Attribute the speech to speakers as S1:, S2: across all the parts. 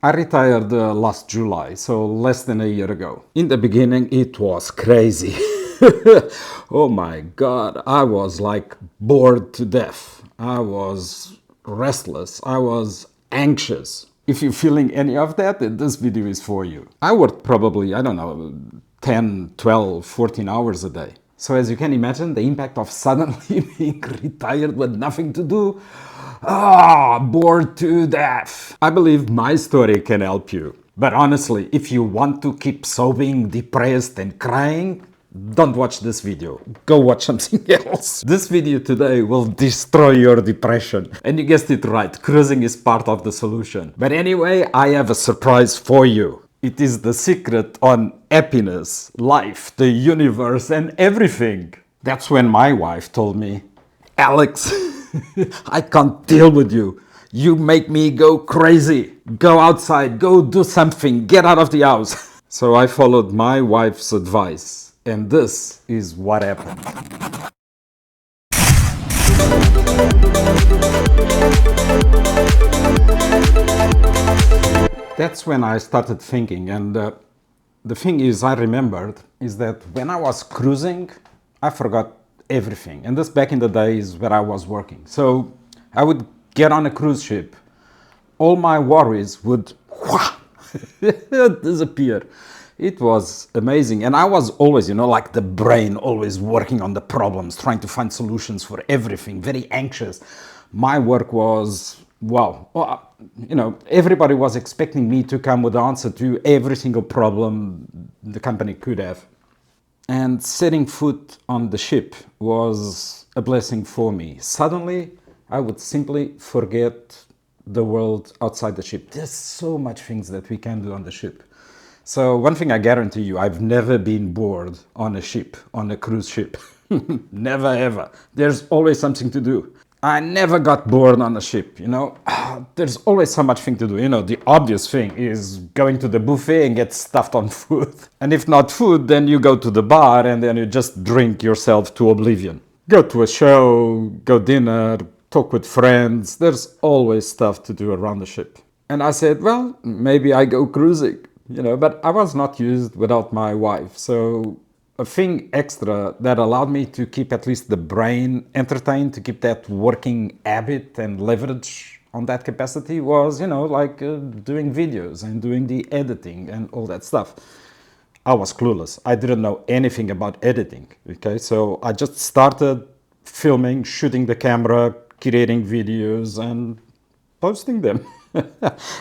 S1: I retired last July, so less than a year ago. In the beginning, it was crazy. Oh my God, I was like bored to death. I was restless. I was anxious. If you're feeling any of that, then this video is for you. I worked probably, I don't know, 10, 12, 14 hours a day. So as you can imagine, the impact of suddenly being retired with nothing to do, bored to death. I believe my story can help you. But honestly, if you want to keep sobbing, depressed and crying, don't watch this video. Go watch something else. This video today will destroy your depression. And you guessed it right, cruising is part of the solution. But anyway, I have a surprise for you. It is the secret on happiness, life, the universe, and everything. That's when my wife told me, Alex, I can't deal with you. You make me go crazy. Go outside, go do something, get out of the house. So I followed my wife's advice, and this is what happened. That's when I started thinking, and the thing is I remembered is that when I was cruising, I forgot everything. And this back in the days where I was working. So I would get on a cruise ship, all my worries would disappear. It was amazing. And I was always, like the brain, always working on the problems, trying to find solutions for everything, very anxious. My work was, everybody was expecting me to come with the answer to every single problem the company could have. And setting foot on the ship was a blessing for me. Suddenly, I would simply forget the world outside the ship. There's so much things that we can do on the ship. So one thing I guarantee you, I've never been bored on a ship, on a cruise ship. Never ever. There's always something to do. I never got bored on a ship, There's always so much thing to do. The obvious thing is going to the buffet and get stuffed on food. And if not food, then you go to the bar and then you just drink yourself to oblivion. Go to a show, go dinner, talk with friends. There's always stuff to do around the ship. And I said, well, maybe I go cruising, but I was not used without my wife. So a thing extra that allowed me to keep at least the brain entertained, to keep that working habit and leverage on that capacity was, doing videos and doing the editing and all that stuff. I was clueless. I didn't know anything about editing, okay? So I just started filming, shooting the camera, creating videos and posting them.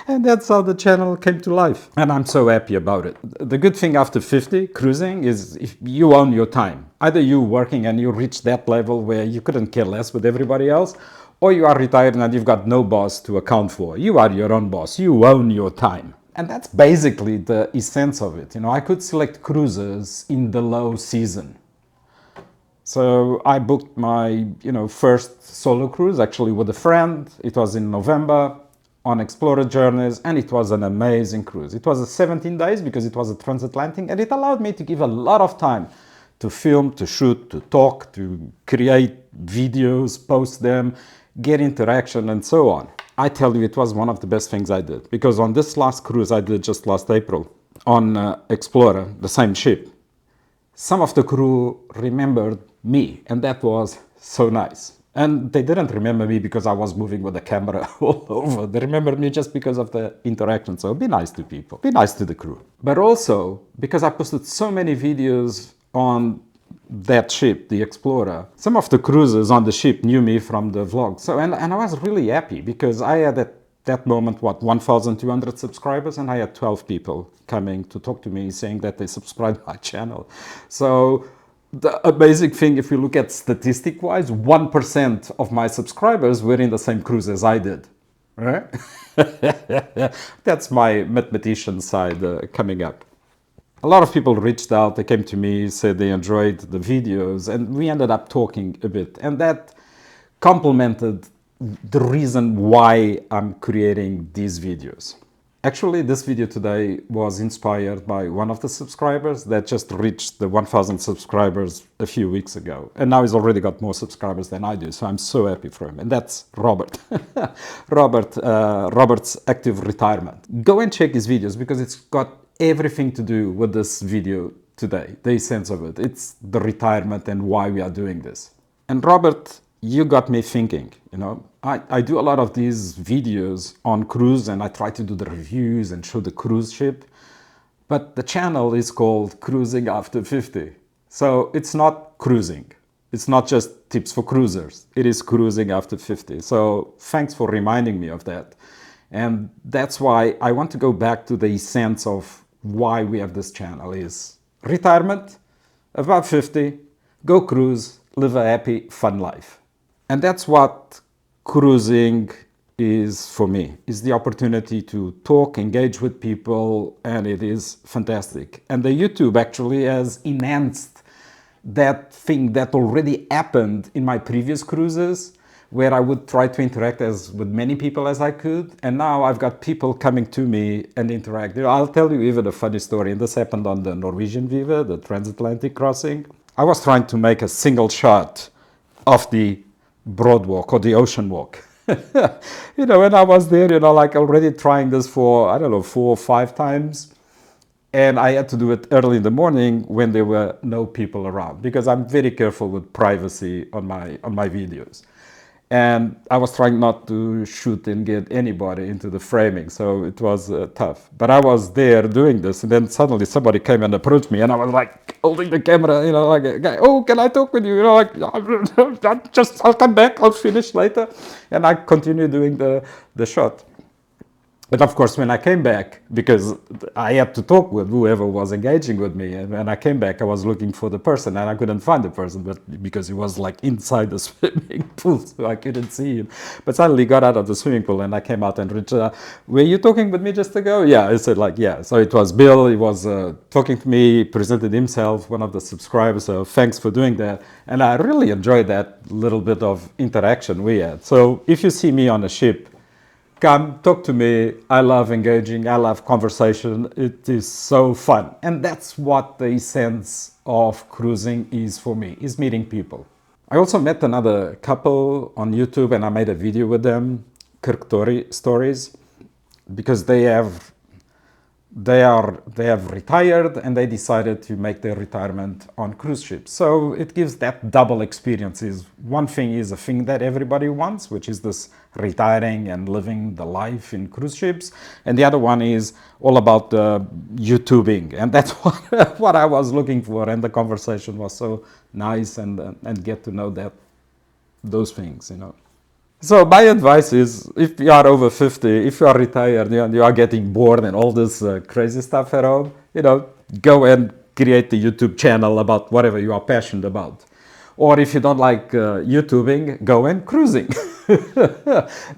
S1: And that's how the channel came to life. And I'm so happy about it. The good thing after 50 cruising is if you own your time. Either you working and you reach that level where you couldn't care less with everybody else, or you are retired and you've got no boss to account for. You are your own boss. You own your time. And that's basically the essence of it. I could select cruises in the low season. So I booked my, first solo cruise actually with a friend. It was in November on Explorer Journeys, and it was an amazing cruise. It was 17 days because it was a transatlantic, and it allowed me to give a lot of time to film, to shoot, to talk, to create videos, post them, get interaction, and so on. I tell you, it was one of the best things I did, because on this last cruise I did just last April on Explorer, the same ship, some of the crew remembered me, and that was so nice. And they didn't remember me because I was moving with the camera all over. They remembered me just because of the interaction. So be nice to people, be nice to the crew. But also, because I posted so many videos on that ship, the Explorer, some of the cruisers on the ship knew me from the vlog. So, and I was really happy because I had at that moment, 1,200 subscribers, and I had 12 people coming to talk to me saying that they subscribed my channel. So the amazing thing, if you look at statistic-wise, 1% of my subscribers were in the same cruise as I did. Right? That's my mathematician side coming up. A lot of people reached out, they came to me, said they enjoyed the videos, and we ended up talking a bit. And that complemented the reason why I'm creating these videos. Actually, this video today was inspired by one of the subscribers that just reached the 1,000 subscribers a few weeks ago. And now he's already got more subscribers than I do, so I'm so happy for him. And that's Robert. Robert's Active Retirement. Go and check his videos because it's got everything to do with this video today, the essence of it. It's the retirement and why we are doing this. And Robert, you got me thinking, I do a lot of these videos on cruise and I try to do the reviews and show the cruise ship, but the channel is called Cruising After 50. So it's not cruising. It's not just tips for cruisers. It is Cruising After 50. So thanks for reminding me of that. And that's why I want to go back to the essence of why we have this channel is retirement, about 50, go cruise, live a happy, fun life. And that's what cruising is for me, is the opportunity to talk, engage with people, and it is fantastic. And the YouTube actually has enhanced that thing that already happened in my previous cruises, where I would try to interact with many people as I could. And now I've got people coming to me and interact. I'll tell you even a funny story. And this happened on the Norwegian Viva, the transatlantic crossing. I was trying to make a single shot of the Broadwalk or the Ocean Walk. And I was there, like already trying this for, 4 or 5 times. And I had to do it early in the morning when there were no people around because I'm very careful with privacy on my videos. And I was trying not to shoot and get anybody into the framing, so it was tough. But I was there doing this, and then suddenly somebody came and approached me, and I was like holding the camera, like a guy, oh, can I talk with you? I'll come back, I'll finish later. And I continued doing the shot. But of course, when I came back, because I had to talk with whoever was engaging with me, and when I came back, I was looking for the person, and I couldn't find the person, but because he was like inside the swimming pool, so I couldn't see him. But suddenly got out of the swimming pool, and I came out and reached, were you talking with me just ago? Yeah, I said yeah. So it was Bill, he was talking to me, presented himself, one of the subscribers, so thanks for doing that. And I really enjoyed that little bit of interaction we had. So if you see me on a ship, come, talk to me. I love engaging. I love conversation. It is so fun. And that's what the essence of cruising is for me, is meeting people. I also met another couple on YouTube and I made a video with them, Kirk Stories, because they have retired and they decided to make their retirement on cruise ships. So it gives that double experiences. One thing is a thing that everybody wants, which is this retiring and living the life in cruise ships. And the other one is all about YouTubing. And that's what I was looking for. And the conversation was so nice and get to know those things, So my advice is, if you are over 50, if you are retired and you are getting bored and all this crazy stuff at home, go and create the YouTube channel about whatever you are passionate about. Or if you don't like YouTubing, go and cruising.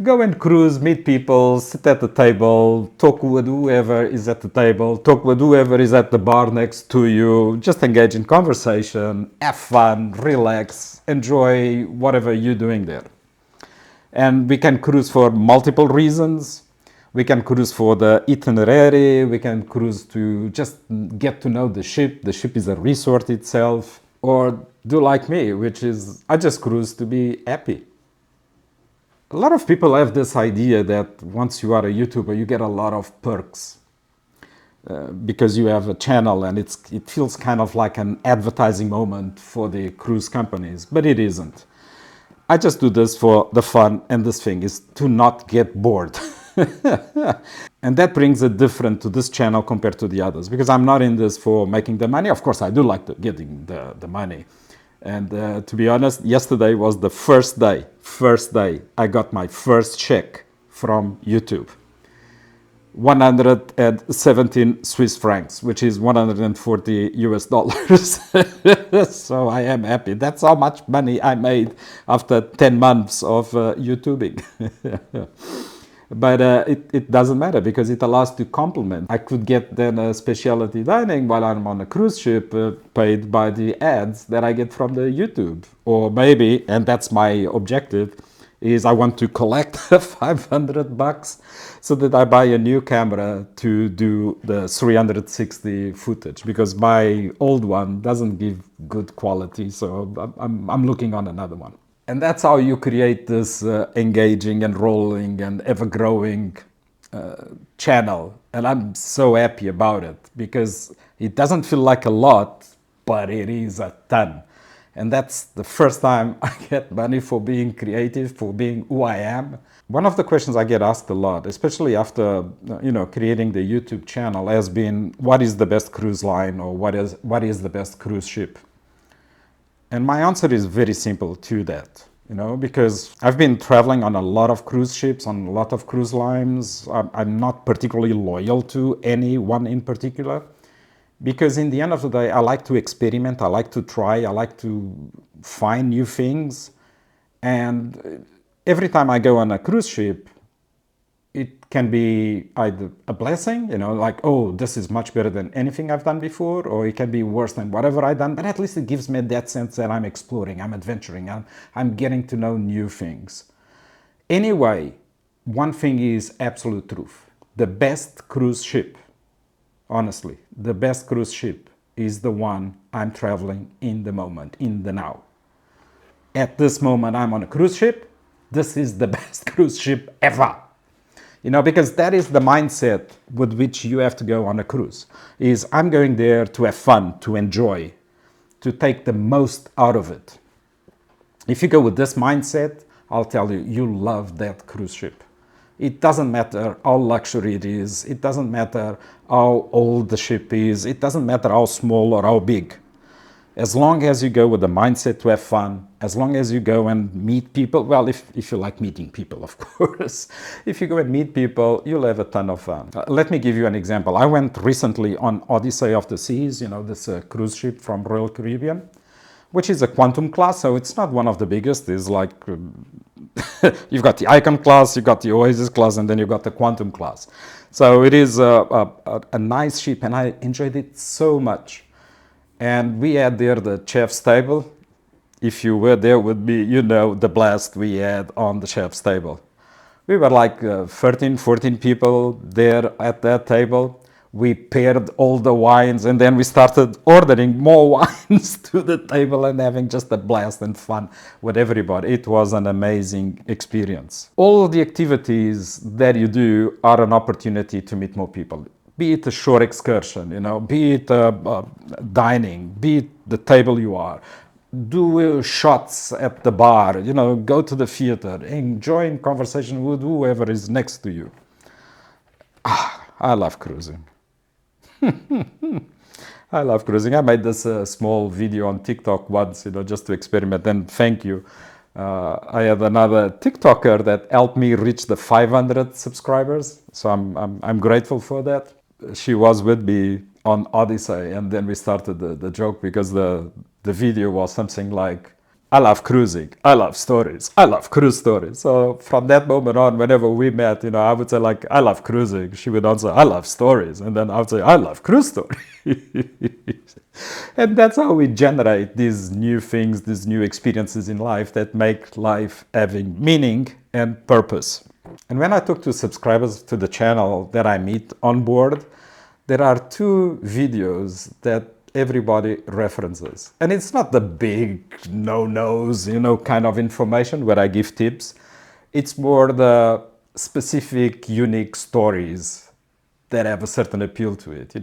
S1: Go and cruise, meet people, sit at the table, talk with whoever is at the table, talk with whoever is at the bar next to you, just engage in conversation, have fun, relax, enjoy whatever you're doing there. And we can cruise for multiple reasons. We can cruise for the itinerary. We can cruise to just get to know the ship. The ship is a resort itself. Or do like me, which is I just cruise to be happy. A lot of people have this idea that once you are a YouTuber, you get a lot of perks because you have a channel and it feels kind of like an advertising moment for the cruise companies, but it isn't. I just do this for the fun, and this thing is to not get bored. And that brings it different to this channel compared to the others, because I'm not in this for making the money. Of course, I do like getting the money. And to be honest, yesterday was the first day I got my first check from YouTube. 117 Swiss francs, which is 140 US dollars. So I am happy. That's how much money I made after 10 months of YouTubing. But it doesn't matter because it allows to complement. I could get then a specialty dining while I'm on a cruise ship paid by the ads that I get from the YouTube. Or maybe, and that's my objective, is I want to collect 500 bucks so that I buy a new camera to do the 360 footage, because my old one doesn't give good quality, so I'm looking on another one. And that's how you create this engaging and rolling and ever-growing channel. And I'm so happy about it, because it doesn't feel like a lot, but it is a ton. And that's the first time I get money for being creative, for being who I am. One of the questions I get asked a lot, especially after creating the YouTube channel, has been, what is the best cruise line, or what is the best cruise ship? And my answer is very simple to that, because I've been traveling on a lot of cruise ships, on a lot of cruise lines. I'm not particularly loyal to any one in particular, because in the end of the day, I like to experiment, I like to try, I like to find new things. And every time I go on a cruise ship, it can be either a blessing, like, oh, this is much better than anything I've done before, or it can be worse than whatever I've done, but at least it gives me that sense that I'm exploring, I'm adventuring, I'm getting to know new things. Anyway, one thing is absolute truth. The best cruise ship, honestly, the best cruise ship is the one I'm traveling in the moment, in the now. At this moment, I'm on a cruise ship. This is the best cruise ship ever. Because that is the mindset with which you have to go on a cruise. Is I'm going there to have fun, to enjoy, to take the most out of it. If you go with this mindset, I'll tell you, you'll love that cruise ship. It doesn't matter how luxury it is. It doesn't matter how old the ship is. It doesn't matter how small or how big. As long as you go with the mindset to have fun, as long as you go and meet people, well, if you like meeting people, of course. If you go and meet people, you'll have a ton of fun. Let me give you an example. I went recently on Odyssey of the Seas, this cruise ship from Royal Caribbean, which is a quantum class, so it's not one of the biggest. It's like, you've got the Icon class, you've got the Oasis class, and then you've got the quantum class. So it is a nice ship, and I enjoyed it so much. And we had there the chef's table. If you were there with me, the blast we had on the chef's table. We were like 13, 14 people there at that table. We paired all the wines, and then we started ordering more wines to the table and having just a blast and fun with everybody. It was an amazing experience. All the activities that you do are an opportunity to meet more people. Be it a shore excursion, be it dining, be it the table you are. Do shots at the bar, go to the theater, enjoy conversation with whoever is next to you. I love cruising. I love cruising. I made this small video on TikTok once, just to experiment, and thank you. I had another TikToker that helped me reach the 500 subscribers, so I'm grateful for that. She was with me on Odyssey, and then we started the joke, because the video was something like, I love cruising, I love stories, I love cruise stories. So from that moment on, whenever we met, I would say like, I love cruising. She would answer, I love stories. And then I would say, I love cruise stories. And that's how we generate these new things, these new experiences in life that make life having meaning and purpose. And when I talk to subscribers to the channel that I meet on board, there are two videos that everybody references. And it's not the big no-nos, kind of information where I give tips. It's more the specific, unique stories that have a certain appeal to it.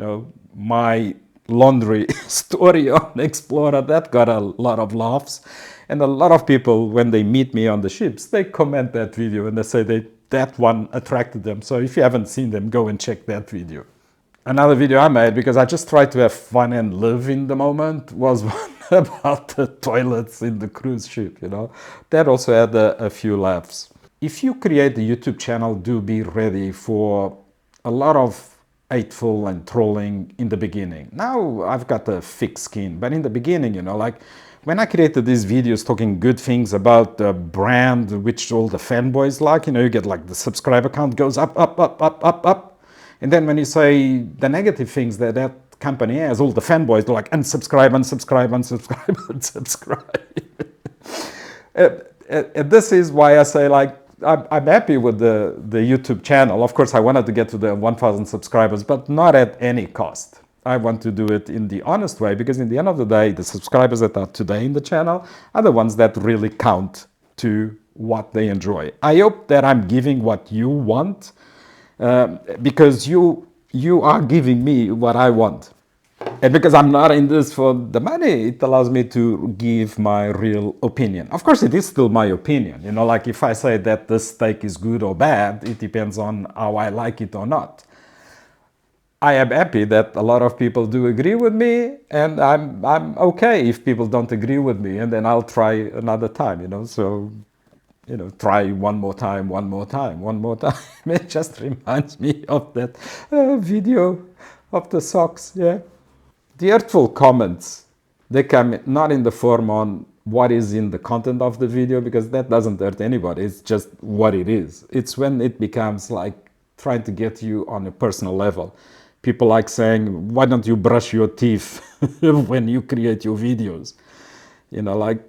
S1: My laundry story on Explorer, that got a lot of laughs. And a lot of people, when they meet me on the ships, they comment that video and they say that one attracted them. So if you haven't seen them, go and check that video. Another video I made, because I just tried to have fun and live in the moment, was one about the toilets in the cruise ship, That also had a few laughs. If you create a YouTube channel, do be ready for a lot of hateful and trolling in the beginning. Now I've got a thick skin, but in the beginning, like when I created these videos talking good things about the brand, which all the fanboys like, you get like the subscriber count goes up, up, up, up, up, up. And then when you say the negative things that company has, all the fanboys are like, unsubscribe, unsubscribe, unsubscribe, unsubscribe. And this is why I say, like, I'm happy with the YouTube channel. Of course, I wanted to get to the 1,000 subscribers, but not at any cost. I want to do it in the honest way, because in the end of the day, the subscribers that are today in the channel are the ones that really count to what they enjoy. I hope that I'm giving what you want, because you are giving me what I want. And because I'm not in this for the money, it allows me to give my real opinion. Of course, it is still my opinion. You know, like if I say that the steak is good or bad, it depends on how I like it or not. I am happy that a lot of people do agree with me, and I'm okay if people don't agree with me, and then I'll try another time, you know. So, you know, try one more time, one more time, one more time. It just reminds me of that video of the socks, yeah. The hurtful comments, they come not in the form on what is in the content of the video, because that doesn't hurt anybody. It's just what it is. It's when it becomes like trying to get you on a personal level. People like saying, why don't you brush your teeth when you create your videos? You know, like,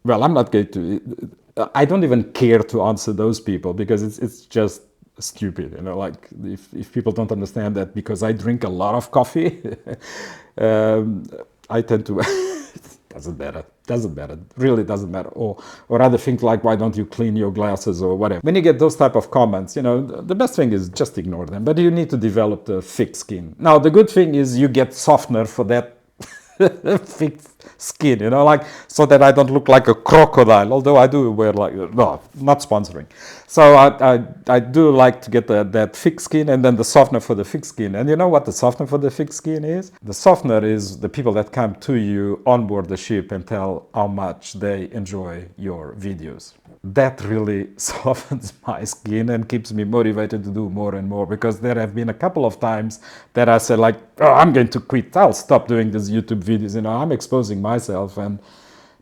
S1: well, I'm not going to, I don't even care to answer those people, because it's just stupid. You know, like if people don't understand that because I drink a lot of coffee, I tend to, doesn't matter, really doesn't matter. Or other things like, why don't you clean your glasses or whatever. When you get those type of comments, you know, the best thing is just ignore them, but you need to develop the thick skin. Now, the good thing is you get softener for that thick skin, you know, like, so that I don't look like a crocodile, although I do wear like, no, not sponsoring. So I do like to get that thick skin, and then the softener for the thick skin. And you know what the softener for the thick skin is? The softener is the people that come to you on board the ship and tell how much they enjoy your videos. That really softens my skin and keeps me motivated to do more and more, because there have been a couple of times that I said, like, oh, I'm going to quit. I'll stop doing these YouTube videos. You know, I'm exposing myself and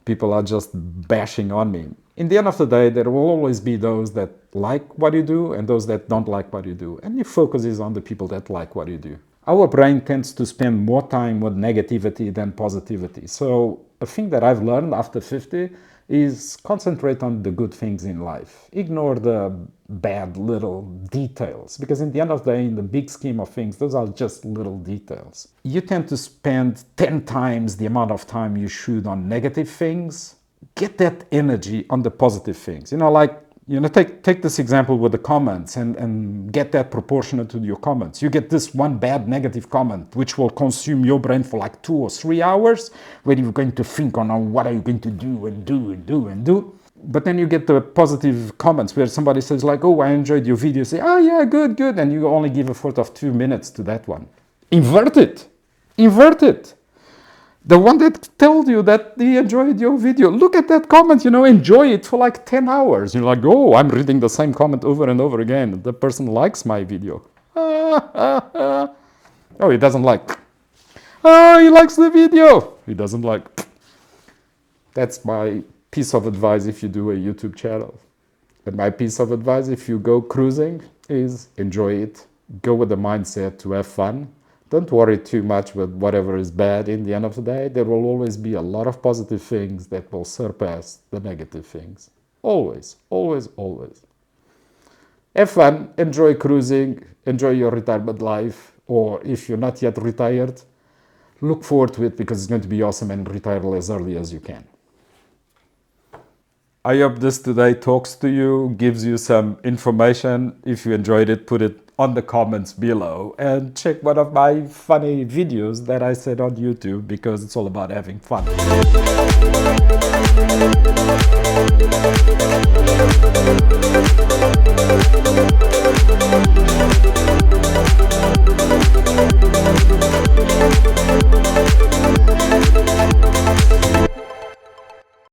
S1: people are just bashing on me. In the end of the day, there will always be those that like what you do and those that don't like what you do. And your focus is on the people that like what you do. Our brain tends to spend more time with negativity than positivity. So a thing that I've learned after 50 is concentrate on the good things in life. Ignore the bad little details, because in the end of the day, in the big scheme of things, those are just little details. You tend to spend 10 times the amount of time you should on negative things. Get that energy on the positive things. You know, like, you know, take this example with the comments and get that proportionate to your comments. You get this one bad negative comment, which will consume your brain for like 2 or 3 hours, where you're going to think on what are you going to do and do and do and do. But then you get the positive comments where somebody says like, oh, I enjoyed your video. Say, oh yeah, good, good. And you only give a thought of 2 minutes to that one. Invert it. Invert it. The one that told you that he enjoyed your video, look at that comment, you know, enjoy it for like 10 hours. You're like, oh, I'm reading the same comment over and over again. The person likes my video. Oh, he doesn't like. Oh, he likes the video. He doesn't like. That's my piece of advice if you do a YouTube channel. And my piece of advice if you go cruising is enjoy it. Go with the mindset to have fun. Don't worry too much with whatever is bad. In the end of the day, there will always be a lot of positive things that will surpass the negative things. Always, always, always. Have fun, enjoy cruising, enjoy your retirement life, or if you're not yet retired, look forward to it because it's going to be awesome, and retire as early as you can. I hope this today talks to you, gives you some information. If you enjoyed it, put it on the comments below, and check one of my funny videos that I said on YouTube, because it's all about having fun.